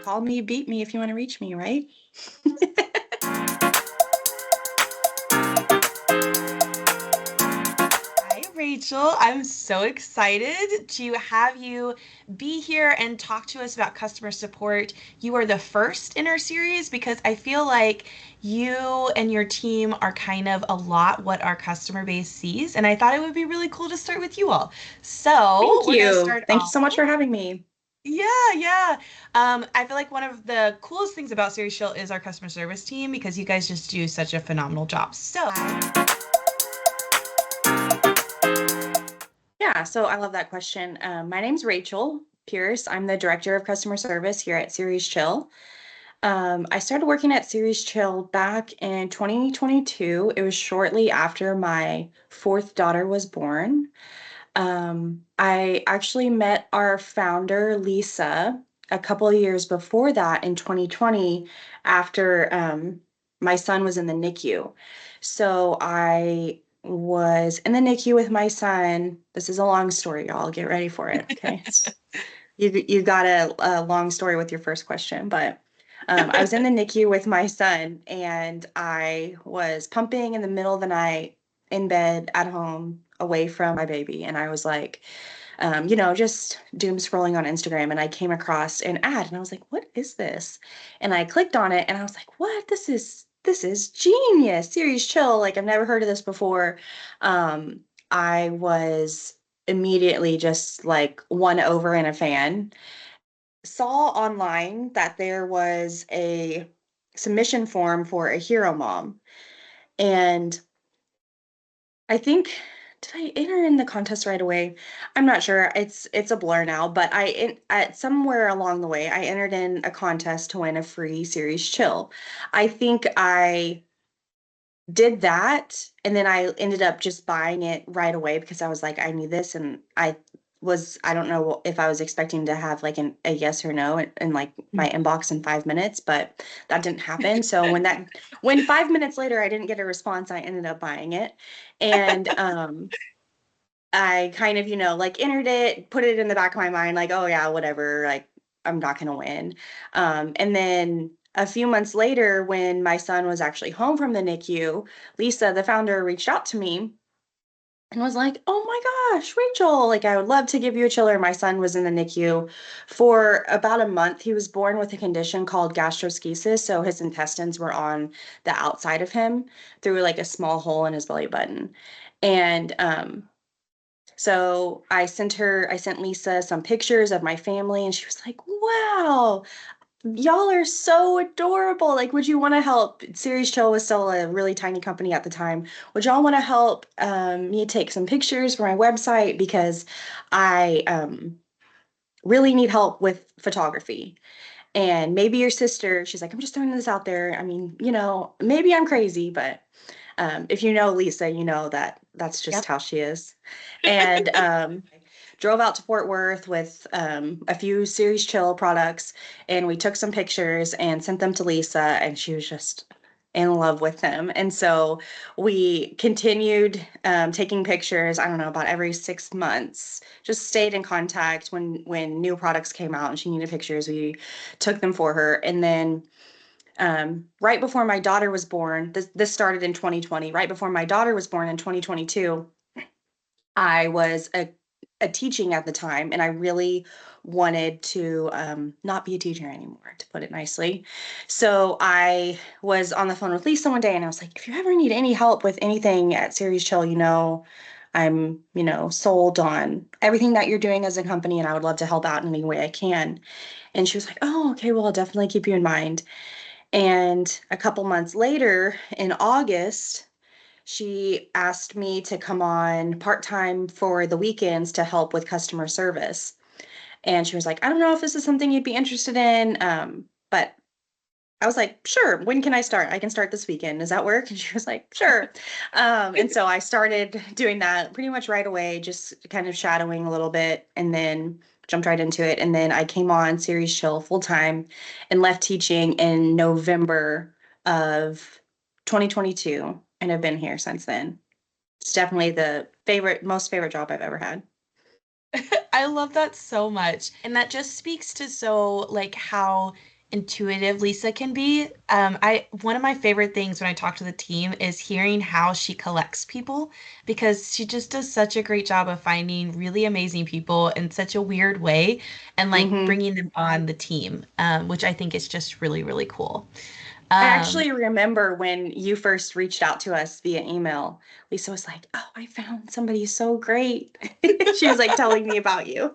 call me, beat me if you want to reach me, right? Hi, Rachel. I'm so excited to have you be here and talk to us about customer support. You are the first in our series because I feel like you and your team are kind of a lot what our customer base sees, and I thought it would be really cool to start with you all. So Thank we're going to you. start Thank you off. so much for having me. Yeah, yeah. I feel like one of the coolest things about Ceres Chill is our customer service team because you guys just do such a phenomenal job. So, Yeah, so I love that question. My name's Rachel Pearce. I'm the director of customer service here at Ceres Chill. I started working at Ceres Chill back in 2022. It was shortly after my fourth daughter was born. I actually met our founder, Lisa, a couple of years before that in 2020 after my son was in the NICU. So I was in the NICU with my son. This is a long story, y'all. Get ready for it. Okay. You got a long story with your first question, but I was in the NICU with my son and I was pumping in the middle of the night in bed at home away from my baby. And I was like, just doom scrolling on Instagram and I came across an ad and I was like, what is this? And I clicked on it and I was like, what? This is genius. Series Chill. Like I've never heard of this before. I was immediately just like won over and a fan. Saw online that there was a submission form for a hero mom. And I think did I enter in the contest right away? I'm not sure. It's a blur now, but at somewhere along the way I entered in a contest to win a free series chill. I think I did that and then I ended up just buying it right away because I was like I need this and I don't know if I was expecting to have like a yes or no in like my inbox in 5 minutes, but that didn't happen. So when 5 minutes later I didn't get a response, I ended up buying it. And I kind of, like entered it, put it in the back of my mind, like, oh yeah, whatever, like I'm not gonna win. And then a few months later, when my son was actually home from the NICU, Lisa, the founder, reached out to me and was like, oh my gosh, Rachel, like I would love to give you a chiller. My son was in the NICU for about a month. He was born with a condition called gastroschisis, so his intestines were on the outside of him through like a small hole in his belly button. And so I sent Lisa some pictures of my family, and she was like, wow, y'all are so adorable. Like, would you want to help? Series Chill was still a really tiny company at the time. Would y'all want to help me take some pictures for my website? Because I really need help with photography. And maybe your sister, she's like, I'm just throwing this out there. I mean, maybe I'm crazy, but if you know Lisa, you know that that's just yep. how she is. And drove out to Fort Worth with a few Series Chill products, and we took some pictures and sent them to Lisa, and she was just in love with them. And so we continued taking pictures, I don't know, about every 6 months, just stayed in contact when new products came out and she needed pictures. We took them for her. And then right before my daughter was born, this started in 2020. Right before my daughter was born in 2022, I was a teaching at the time, and I really wanted to not be a teacher anymore, to put it nicely. So I was on the phone with Lisa one day, and I was like, if you ever need any help with anything at Series Chill, I'm, sold on everything that you're doing as a company, and I would love to help out in any way I can. And she was like, oh, okay, well, I'll definitely keep you in mind. And a couple months later, in August, she asked me to come on part-time for the weekends to help with customer service. And she was like, I don't know if this is something you'd be interested in, but I was like, sure, when can I start? I can start this weekend. Does that work? And she was like, sure. And so I started doing that pretty much right away, just kind of shadowing a little bit and then jumped right into it. And then I came on Series Chill full time and left teaching in November of 2022 and have been here since then. It's definitely the most favorite job I've ever had. I love that so much. And that just speaks to so like how intuitive Lisa can be. I one of my favorite things when I talk to the team is hearing how she collects people because she just does such a great job of finding really amazing people in such a weird way and like Hmm. bringing them on the team, which I think is just really, really cool. I Um, actually remember when you first reached out to us via email, Lisa was like, "Oh, I found somebody so great." She was like telling me about you.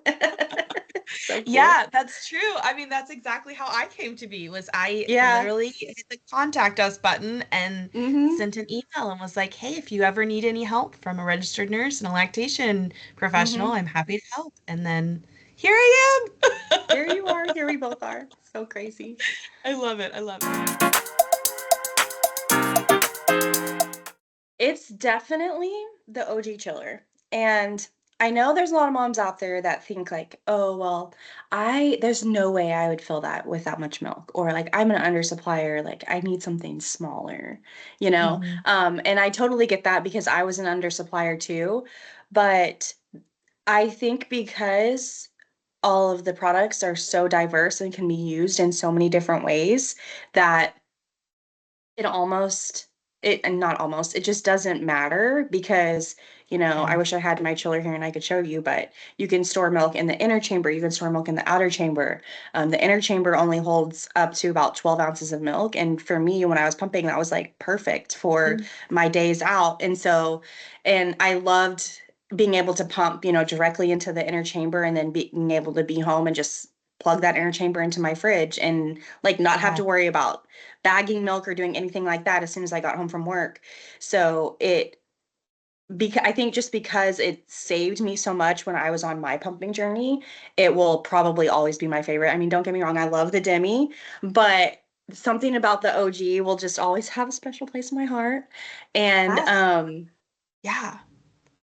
So cool. Yeah, that's true. I mean, that's exactly how I came to be was I Yeah. literally hit the contact us button and Hmm. sent an email and was like, "Hey, if you ever need any help from a registered nurse and a lactation professional, Hmm. I'm happy to help." And then here I Here am. you are. Here we both are. So crazy. I love it. I love it. It's definitely the OG chiller. And I know there's a lot of moms out there that think like, oh, well, there's no way I would fill that with that much milk. Or like, I'm an undersupplier, like I need something smaller, you know? Hmm. And I totally get that because I was an undersupplier too. But I think because all of the products are so diverse and can be used in so many different ways that it almost it and not almost, it just doesn't matter because, I Mm. wish I had my chiller here and I could show you, but you can store milk in the inner chamber, you can store milk in the outer chamber. The inner chamber only holds up to about 12 ounces of milk. And for me, when I was pumping, that was like perfect for Mm. my days out. And I loved being able to pump, directly into the inner chamber and then being able to be home and just plug that inner chamber into my fridge and like not have Yeah. to worry about bagging milk or doing anything like that as soon as I got home from work. So I think just because it saved me so much when I was on my pumping journey, it will probably always be my favorite. I mean, don't get me wrong, I love the Demi, but something about the OG will just always have a special place in my heart. And Yes. Yeah.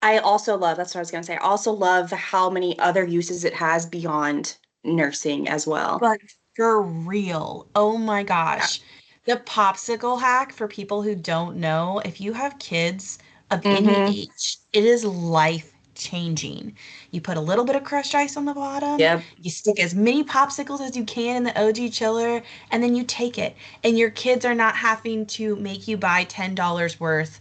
I also love, that's what I was gonna say. I also love how many other uses it has beyond nursing as well. But for real, oh my Yeah. gosh. The popsicle hack for people who don't know, if you have kids of any Mm-hmm. age, it is life changing. You put a little bit of crushed ice on the bottom, Yep. you stick as many popsicles as you can in the OG chiller, and then you take it. And your kids are not having to make you buy $10 worth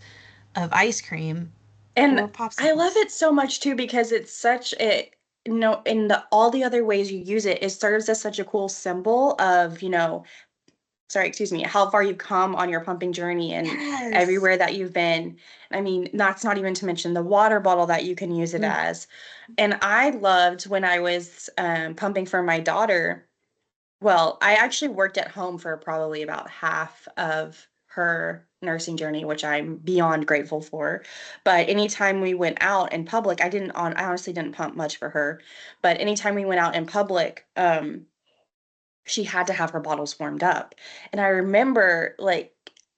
of ice cream And or I love popsicles. it so much too because it's such a, in the all the other ways you use it, it serves as such a cool symbol of, sorry, excuse me, how far you've come on your pumping journey and Yes. everywhere that you've been. I mean, that's not even to mention the water bottle that you can use it Mm. as. And I loved when I was pumping for my daughter. Well, I actually worked at home for probably about half of her nursing journey, which I'm beyond grateful for. But anytime we went out in public, I honestly didn't pump much for her. But anytime we went out in public, she had to have her bottles warmed up. And I remember like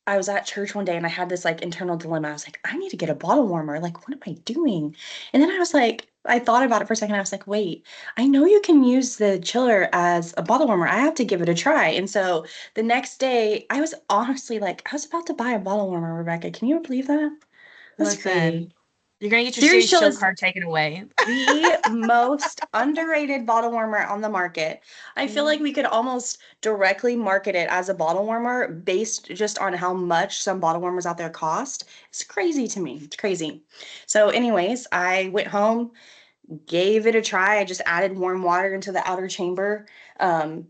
I was at church one day and I had this like internal dilemma. I was like, I need to get a bottle warmer. Like, what am I doing? And then I was like, I thought about it for a second. I was like, wait, I know you can use the chiller as a bottle warmer. I have to give it a try. And so the next day, I was honestly like, I was about to buy a bottle warmer, Rebecca. Can you believe that? That's crazy. Listen, you're gonna get your Ceres Series Chill Chill is card taken away. the most underrated bottle warmer on the market. I feel like Mm. we could almost directly market it as a bottle warmer based just on how much some bottle warmers out there cost. It's crazy to me. It's crazy. So, anyways, I went home, gave it a try. I just added warm water into the outer chamber. Um,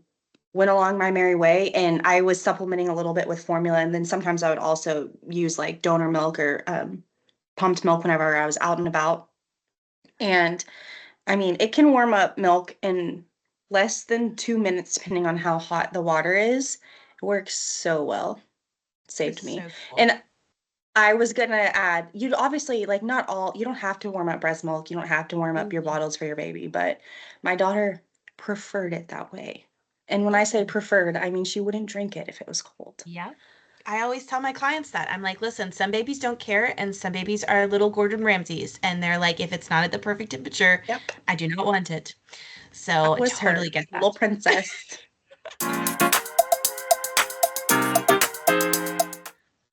Went along my merry way, and I was supplementing a little bit with formula, and then sometimes I would also use like donor milk or pumped milk whenever I was out and about. And I mean, it can warm up milk in less than 2 minutes, depending on how hot the water is. It works so well. It It's saved me. so cool. And I was gonna add, you'd obviously like not all, you don't have to warm up breast milk. You don't have to warm up your Mhm. bottles for your baby, but my daughter preferred it that way. And when I say Listen, preferred, I mean she wouldn't drink it if it was cold. yeah. I always tell my clients that. I'm like, listen, some babies don't care, and some babies are little Gordon Ramsays, and they're like, if it's not at the perfect temperature, Yep. I do not want it. That So I was totally her, get little that. princess.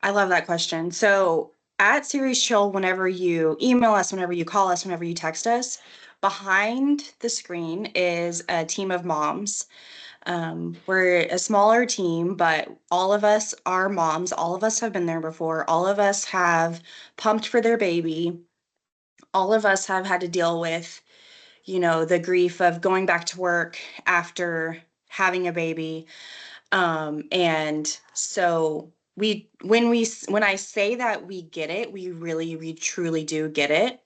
I love that question. So at Ceres Chill, whenever you email us, whenever you call us, whenever you text us, behind the screen is a team of moms. We're a smaller team, but all of us are moms. All of us have been there before. All of us have pumped for their baby. All of us have had to deal with, the grief of going back to work after having a baby. And so when I say that we get it, we truly do get it.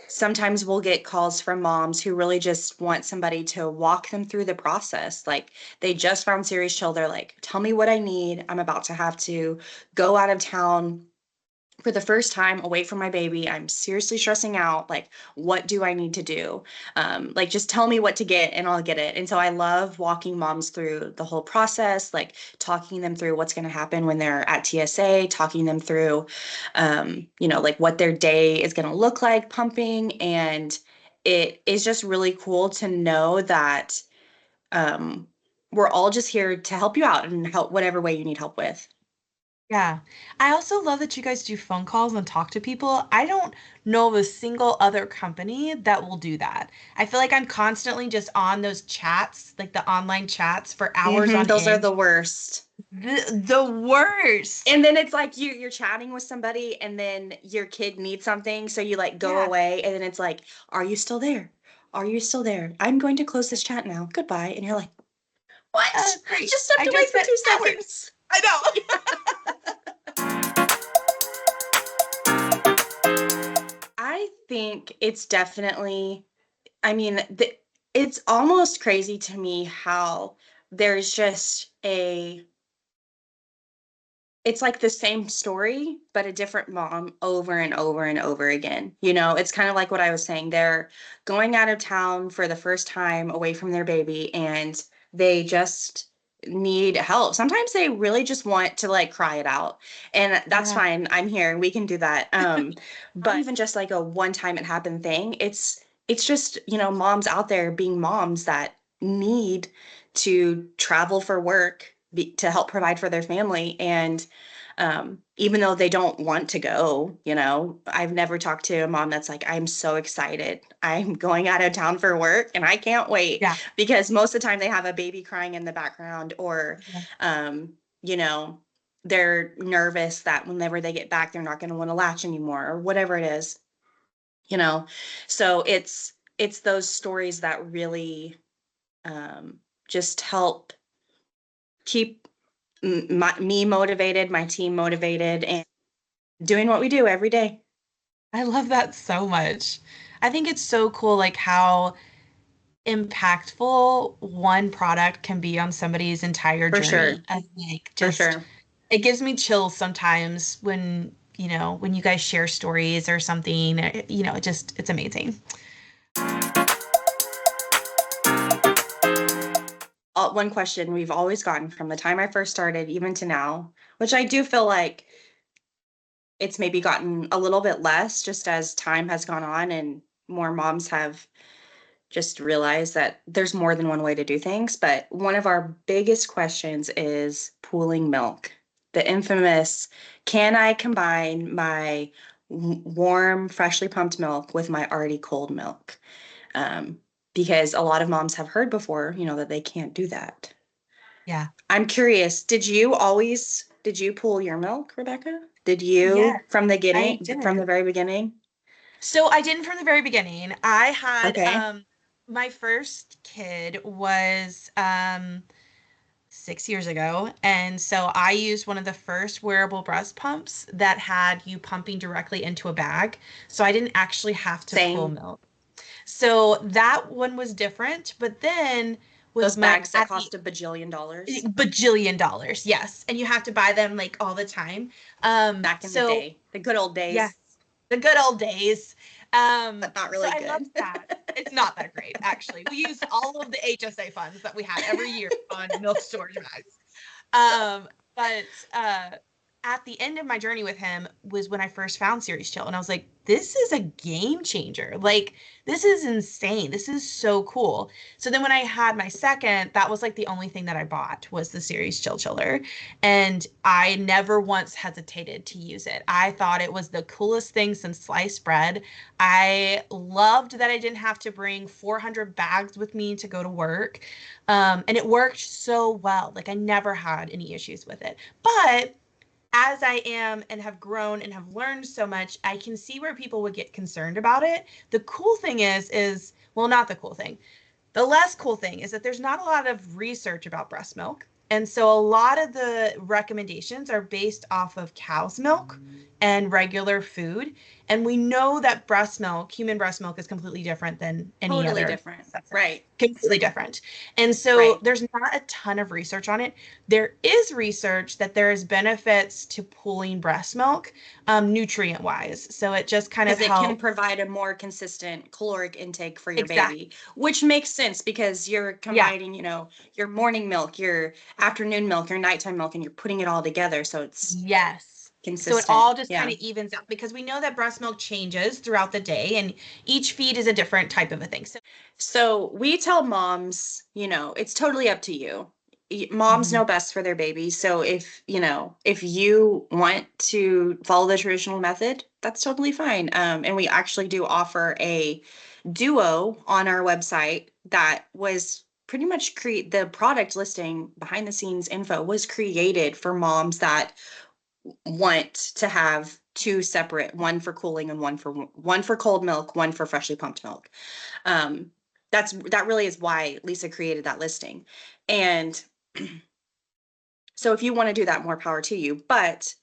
Sometimes we'll get calls from moms who really just want somebody to walk them through the process. Like they just found Ceres Chill. They're like, tell me what I need. I'm about to have to go out of town for the first time away from my baby. I'm seriously stressing out. Like, what do I need to do? Like, just tell me what to get and I'll get it. And so I love walking moms through the whole process, like talking them through what's going to happen when they're at TSA, talking them through, like what their day is going to look like pumping. And it is just really cool to know that um, we're all just here to help you out and help whatever way you need help with. Yeah. I also love that you guys do phone calls and talk to people. I don't know of a single other company that will do that. I feel like I'm constantly just on those chats, like the online chats for hours on Those are end. the worst. The worst. And then it's like you're chatting with somebody and then your kid needs something, so you like go Yeah. away and then it's like, are you still there? Are you still there? I'm going to close this chat now. Goodbye. And you're like, what? I Great. just stepped I away just for spent 2 seconds. hours. I know. I think it's definitely, I mean, it's almost crazy to me how there's just it's like the same story, but a different mom over and over and over again. It's kind of like what I was saying. They're going out of town for the first time away from their baby and they just need help. Sometimes they really just want to like cry it out. And that's Yeah. fine. I'm here. We can do that. But even just like a one time it happened thing, it's just, moms out there being moms that need to travel for work to help provide for their family. And even though they don't want to go, I've never talked to a mom that's like, I'm so excited. I'm going out of town for work and I can't wait, Yeah. because most of the time they have a baby crying in the background, or, Yeah. you know, they're nervous that whenever they get back, they're not going to want to latch anymore or whatever it is, you know? So it's those stories that really just help keep me motivated, my team motivated, and doing what we do every day. I love that so much. I think it's so cool, like how impactful one product can be on somebody's entire For journey. sure. And like For just sure. it gives me chills sometimes when, when you guys share stories or something, it's amazing. One question we've always gotten from the time I first started, even to now, which I do feel like it's maybe gotten a little bit less just as time has gone on and more moms have just realized that there's more than one way to do things. But one of our biggest questions is pooling milk. The infamous, can I combine my warm, freshly pumped milk with my already cold milk? Um, because a lot of moms have heard before, that they can't do that. Yeah. I'm curious, did you pool your milk, Rebecca? Did Yeah, you I from the did. very beginning? So I didn't from the very beginning. I had Okay. my first kid was 6 years ago. And so I used one of the first wearable breast pumps that had you pumping directly into a bag. So I didn't actually have to pull Same. milk. So that one was different. But then Those with my bags that at the cost $1 bajillion bajillion dollars, yes. And you have to buy them like all the time. back in the So day, the good old yes, days, the good old days. but not So really I love good. that. It's not that great, actually. We used all of the HSA funds that we had every year on milk storage bags. Um, but at the end of my journey with him was when I first found Ceres Chill. And I was like, this is a game changer. Like, this is insane. This is so cool. So then when I had my second, that was like the only thing that I bought was the Ceres Chill chiller. And I never once hesitated to use it. I thought it was the coolest thing since sliced bread. I loved that I didn't have to bring 400 bags with me to go to work. And it worked so well. Like, I never had any issues with it. But as I am and have grown and have learned so much, I can see where people would get concerned about it. The cool thing is, well, not the cool thing. The less cool thing is that there's not a lot of research about breast milk. And so a lot of the recommendations are based off of cow's milk and regular food. And we know that breast milk, human breast milk, is completely different than any Totally other different. substance. Right. Completely different. And so Right. there's not a ton of research on it. There is research that there is benefits to pooling breast milk, nutrient wise. So it just kind of Because it can helps. provide a more consistent caloric intake for your Exactly. baby, which makes sense because you're Yeah. combining, your morning milk, your afternoon milk, your nighttime milk, and you're putting it all together so it's Yes. So it consistent. all just kind Yeah. of evens out because we know that breast milk changes throughout the day and each feed is a different type of a thing. So, So we tell moms, it's totally up to you. Moms mhm. know best for their babies. So if you want to follow the traditional method, that's totally fine. And we actually do offer a duo on our website that was pretty much create the product listing behind the scenes info was created for moms that want to have two separate, one for cooling and one for cold milk, one for freshly pumped milk. um, that really is why Lisa created that listing. And so if you want to do that, more power to you. But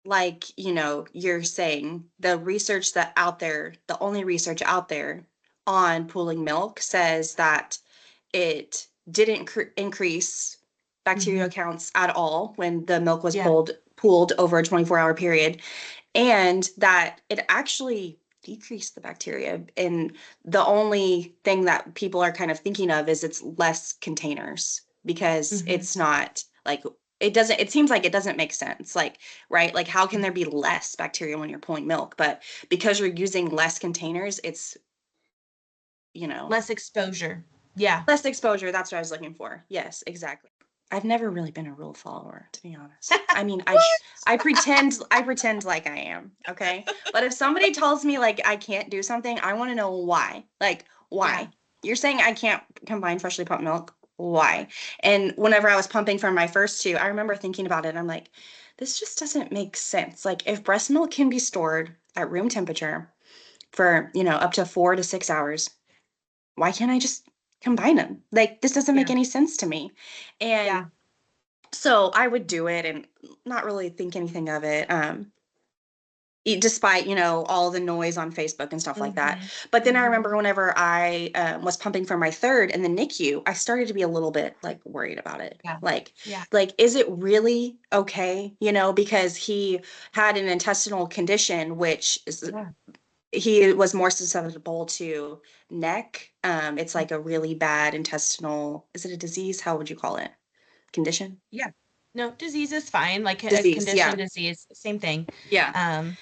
like, you're saying the research that out there, the only research out there on pooling milk says that it didn't increase bacteria Mhm. counts at all when the milk was Yeah. pooled over a 24-hour period, and that it actually decreased the bacteria. And the only thing that people are kind of thinking of is it's less containers because Mhm. it's not like it seems like it doesn't make sense. Like, right? Like, how can there be less bacteria when you're pulling milk? But because you're using less containers, it's, you know, Less exposure. Yeah. less exposure. That's what I was looking for. Yes, exactly. I've never really been a rule follower, to be honest. I mean, What? I pretend like I am, okay? But if somebody tells me like I can't do something, I want to know why. Like, Yeah. why? You're saying I can't combine freshly pumped milk? Why? And whenever I was pumping for my first two, I remember thinking about it and I'm like, this just doesn't make sense. Like, if breast milk can be stored at room temperature for, up to 4 to 6 hours, why can't I just combine them? Like, this doesn't make Yeah. any sense to me. Yeah. And so I would do it and not really think anything of it. Despite, all the noise on Facebook and stuff like that. Mhm. But then I Mhm. remember whenever I was pumping for my third in the NICU, I started to be a little bit like worried about it. Yeah. Like, Yeah. is it really okay? Because he had an intestinal condition, which is Yeah. he was more susceptible to neck. It's like a really bad intestinal, is it a disease? How would you call it? Condition? Yeah. No, disease is fine. Like a Disease, condition, yeah. disease, same thing. Yeah. Um,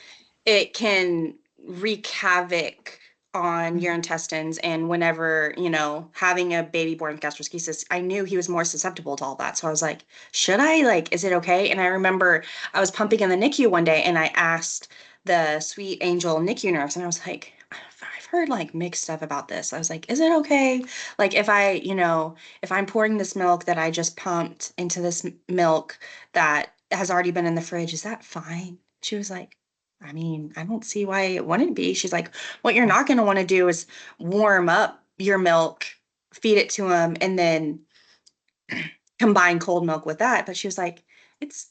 It can wreak havoc on your mhm. intestines. And whenever, having a baby born with gastroschisis, I knew he was more susceptible to all that. So I was like, should I? Like, is it okay? And I remember I was pumping in the NICU one day and I asked the sweet angel NICU nurse, and I was like, I've heard like mixed stuff about this. I was like, is it okay? Like, if I'm pouring this milk that I just pumped into this milk that has already been in the fridge, is that fine? She was like, I mean, I don't see why it wouldn't be. She's like, what you're Yeah. not going to want to do is warm up your milk, feed it to him, and then combine cold milk with that. But she was like, it's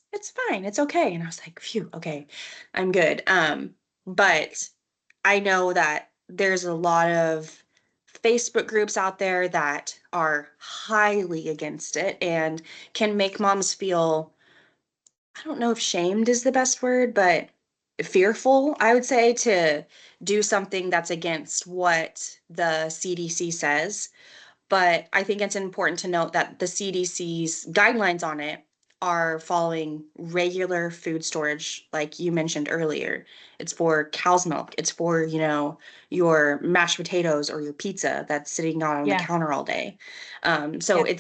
fine, it's okay. And I was like, phew, okay, I'm good. But I know that there's a lot of Facebook groups out there that are highly against it and can make moms feel, I don't know if shamed is the best word, but fearful, I would say, to do something that's against what the CDC says. But I think it's important to note that the CDC's guidelines on it are following regular food storage, like you mentioned earlier. It's for cow's milk. It's for, your mashed potatoes or your pizza that's sitting out on the Yeah. counter all day. So Yeah.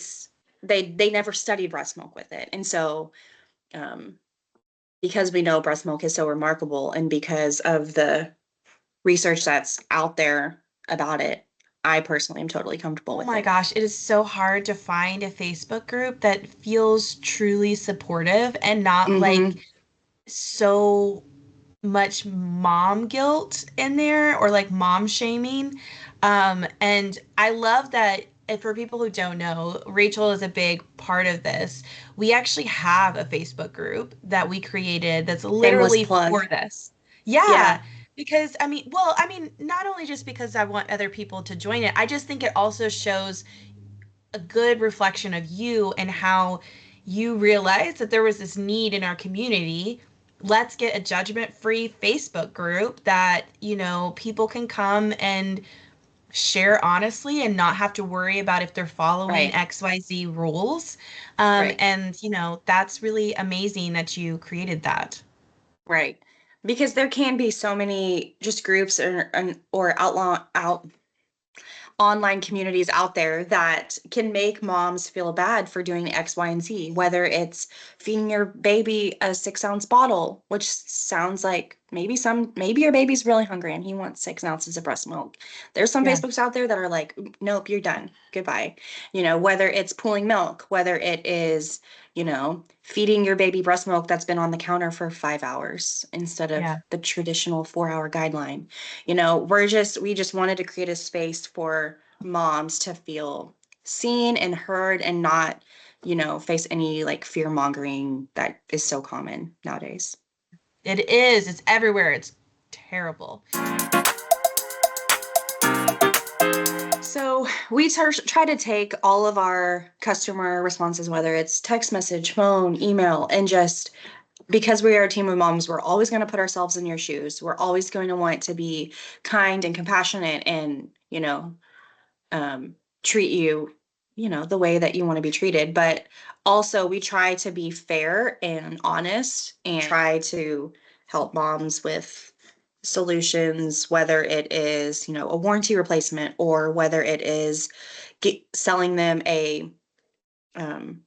they never studied breast milk with it. And so um, because we know breast milk is so remarkable and because of the research that's out there about it, I personally am totally comfortable Oh with my it. gosh, it is so hard to find a Facebook group that feels truly supportive and not like Mm-hmm. so much mom guilt in there or like mom shaming. And I love that. And for people who don't know, Rachel is a big part of this. We actually have a Facebook group that we created that's Shameless literally plug. for this. Yeah, Yeah, because I mean, not only just because I want other people to join it, I just think it also shows a good reflection of you and how you realized that there was this need in our community. Let's get a judgment-free Facebook group that, people can come and share honestly and not have to worry about if they're following right, XYZ rules. right, And, that's really amazing that you created that. right. Because there can be so many just groups or out online communities out there that can make moms feel bad for doing X, Y, and Z, whether it's feeding your baby a 6 ounce bottle, which sounds like maybe your baby's really hungry and he wants 6 ounces of breast milk. There's some Yeah, Facebooks out there that are like, nope, you're done. Goodbye. Whether it's pooling milk, whether it is, feeding your baby breast milk that's been on the counter for 5 hours instead of yeah. the traditional 4 hour guideline. We just wanted to create a space for moms to feel seen and heard and not, face any like fear mongering that is so common nowadays. It is. It's everywhere. It's terrible. So we try to take all of our customer responses, whether it's text message, phone, email, and just because we are a team of moms, we're always going to put ourselves in your shoes. We're always going to want to be kind and compassionate and, um, treat you, the way that you want to be treated. But also, we try to be fair and honest and try to help moms with solutions, whether it is, a warranty replacement or whether it is selling them um,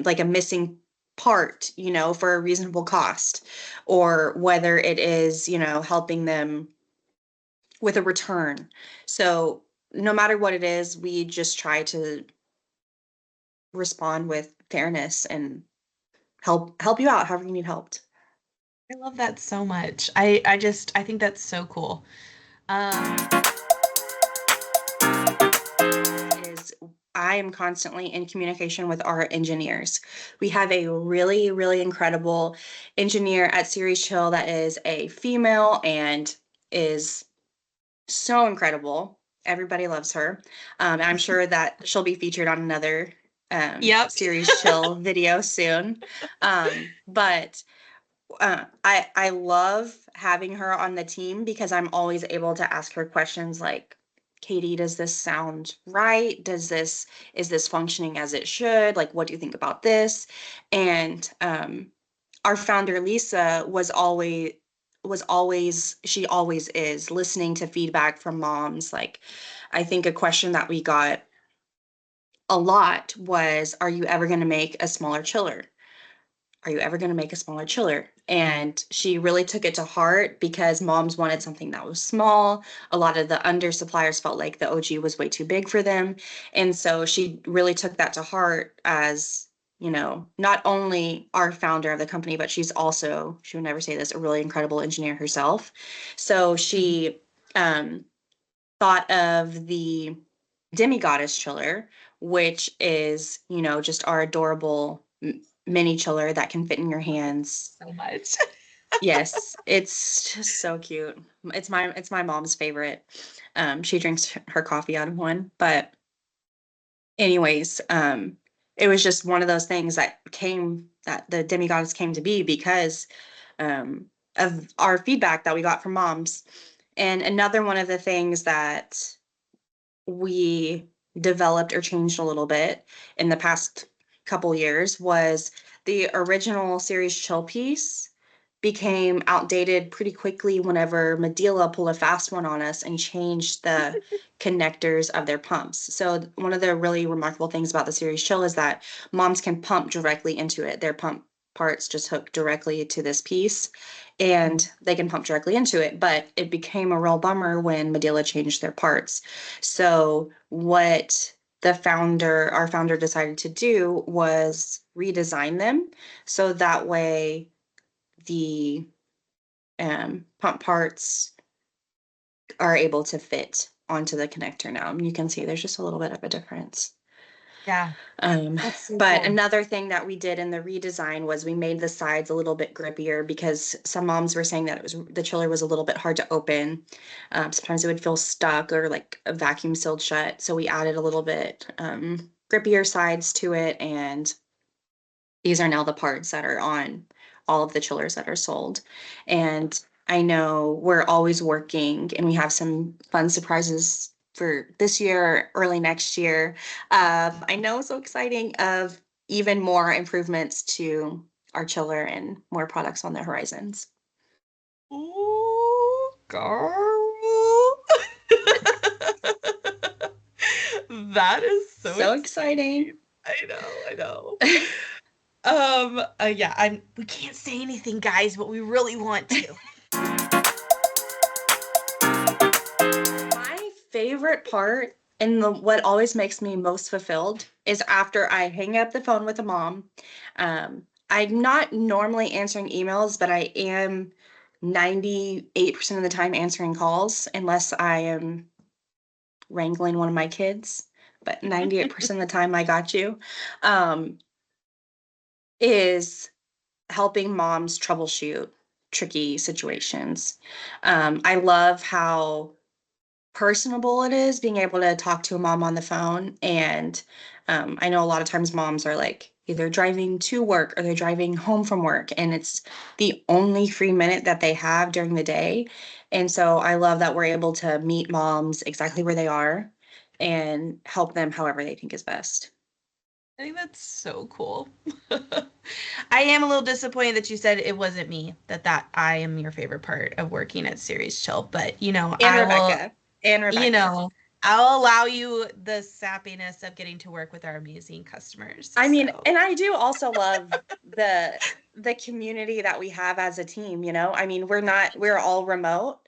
like a missing part, for a reasonable cost, or whether it is, helping them with a return. So no matter what it is, we just try to respond with fairness and help you out however you need helped. I love that so much. I think that's so cool. Um, Is I am constantly in communication with our engineers. We have a really, really incredible engineer at Ceres Chill that is a female and is so incredible. Everybody loves her. And I'm sure that she'll be featured on another yep. Ceres Chill video soon. But I love having her on the team because I'm always able to ask her questions like, Katie, does this sound right? Is this functioning as it should? Like, what do you think about this? And our founder Lisa she always is listening to feedback from moms. Like, I think a question that we got a lot was, are you ever going to make a smaller chiller? Are you ever going to make a smaller chiller? And she really took it to heart because moms wanted something that was small. A lot of the under suppliers felt like the OG was way too big for them. And so she really took that to heart as, not only our founder of the company, but she's also, she would never say this, a really incredible engineer herself. So she um, thought of the demigoddess chiller, which is, just our adorable mini chiller that can fit in your hands. So much. Yes, it's just so cute. It's my mom's favorite. She drinks her coffee out of one, but anyways, it was just one of those things that the demigoddess came to be because um, of our feedback that we got from moms. And another one of the things that we developed or changed a little bit in the past couple years was the original Ceres Chill piece became outdated pretty quickly whenever Medela pulled a fast one on us and changed the connectors of their pumps. So one of the really remarkable things about the Ceres Chill is that moms can pump directly into it. Their pump parts just hook directly to this piece and they can pump directly into it. But it became a real bummer when Medela changed their parts. So what our founder decided to do was redesign them so that way the pump parts are able to fit onto the connector now. And you can see there's just a little bit of a difference. Yeah, Um, that's so but cool. another thing that we did in the redesign was we made the sides a little bit grippier because some moms were saying that the chiller was a little bit hard to open. Sometimes it would feel stuck or like a vacuum sealed shut. So we added a little bit grippier sides to it, and these are now the parts that are on all of the chillers that are sold. And I know we're always working and we have some fun surprises for this year, early next year. I know, so exciting, of even more improvements to our chiller and more products on the horizons. Ooh, girl. That is so So exciting. exciting. I know, I know. Yeah, we can't say anything, guys, but we really want to. My favorite part and what always makes me most fulfilled is after I hang up the phone with a mom. I'm not normally answering emails, but I am 98% of the time answering calls unless I am wrangling one of my kids. But 98% of the time, I got you. Um, is helping moms troubleshoot tricky situations. I love how personable it is being able to talk to a mom on the phone. And I know a lot of times moms are like either driving to work or they're driving home from work, and it's the only free minute that they have during the day. And so I love that we're able to meet moms exactly where they are and help them however they think is best. I think that's so cool. I am a little disappointed that you said it wasn't me, that I am your favorite part of working at Ceres Chill, but And Rebecca. And you Rebecca. know, I'll allow you the sappiness of getting to work with our amazing customers. I mean, So, and I do also love the community that we have as a team, you know? I mean, we're all remote,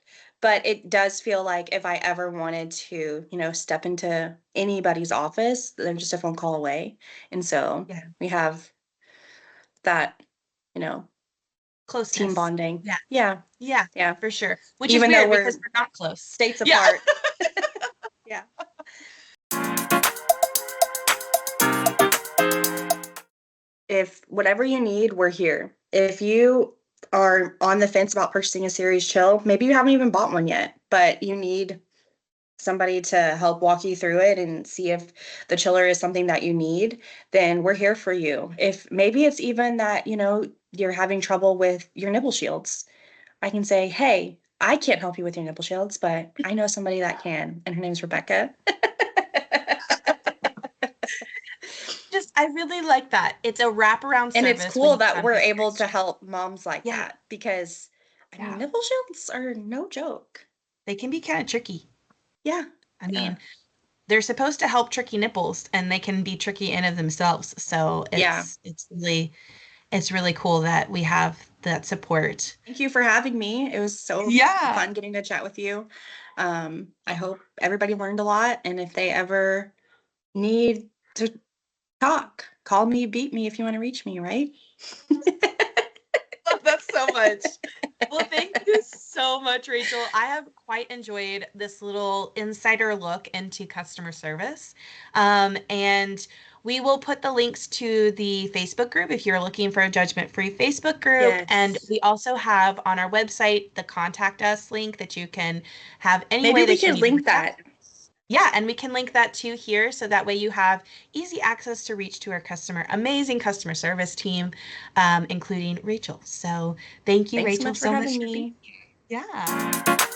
but it does feel like if I ever wanted to, step into anybody's office, they're just a phone call away. And so yeah, we have that, you know, team closeness. bonding. Yeah, Yeah, yeah, yeah. for sure. Which is Even though weird because we're we're not close. states Yeah. apart. Yeah. If whatever you need, we're here. If you are on the fence about purchasing a Ceres Chill, maybe you haven't even bought one yet, but you need somebody to help walk you through it and see if the chiller is something that you need, then we're here for you. If maybe it's even that, you're having trouble with your nipple shields, I can say, hey, I can't help you with your nipple shields, but I know somebody that can, and her name's Rebecca. Just, I really like that. It's a wraparound And it's service when cool you that come we're to able Ceres to Chill. help moms like Yeah, that because, I mean, yeah. nipple shields are no joke. They can be kind of tricky. Yeah, I yeah, mean, they're supposed to help tricky nipples and they can be tricky in of themselves. So yeah. it's really cool that we have that support. Thank you for having me. It was so Yeah. fun getting to chat with you. I hope everybody learned a lot, and if they ever need to talk, call me, beat me if you want to reach me, right? Love that so much. Well, thank you so much, Rachel. I have quite enjoyed this little insider look into customer service. And we will put the links to the Facebook group if you're looking for a judgment-free Facebook group. And Yes. we also have on our website the contact us link that you can have any Maybe way we that you can need to link reach out. that. Yeah, and we can link that too here so that way you have easy access to reach to our amazing customer service team, including Rachel. So thank you, Thanks so Rachel, much for so having much for being me. here. Yeah.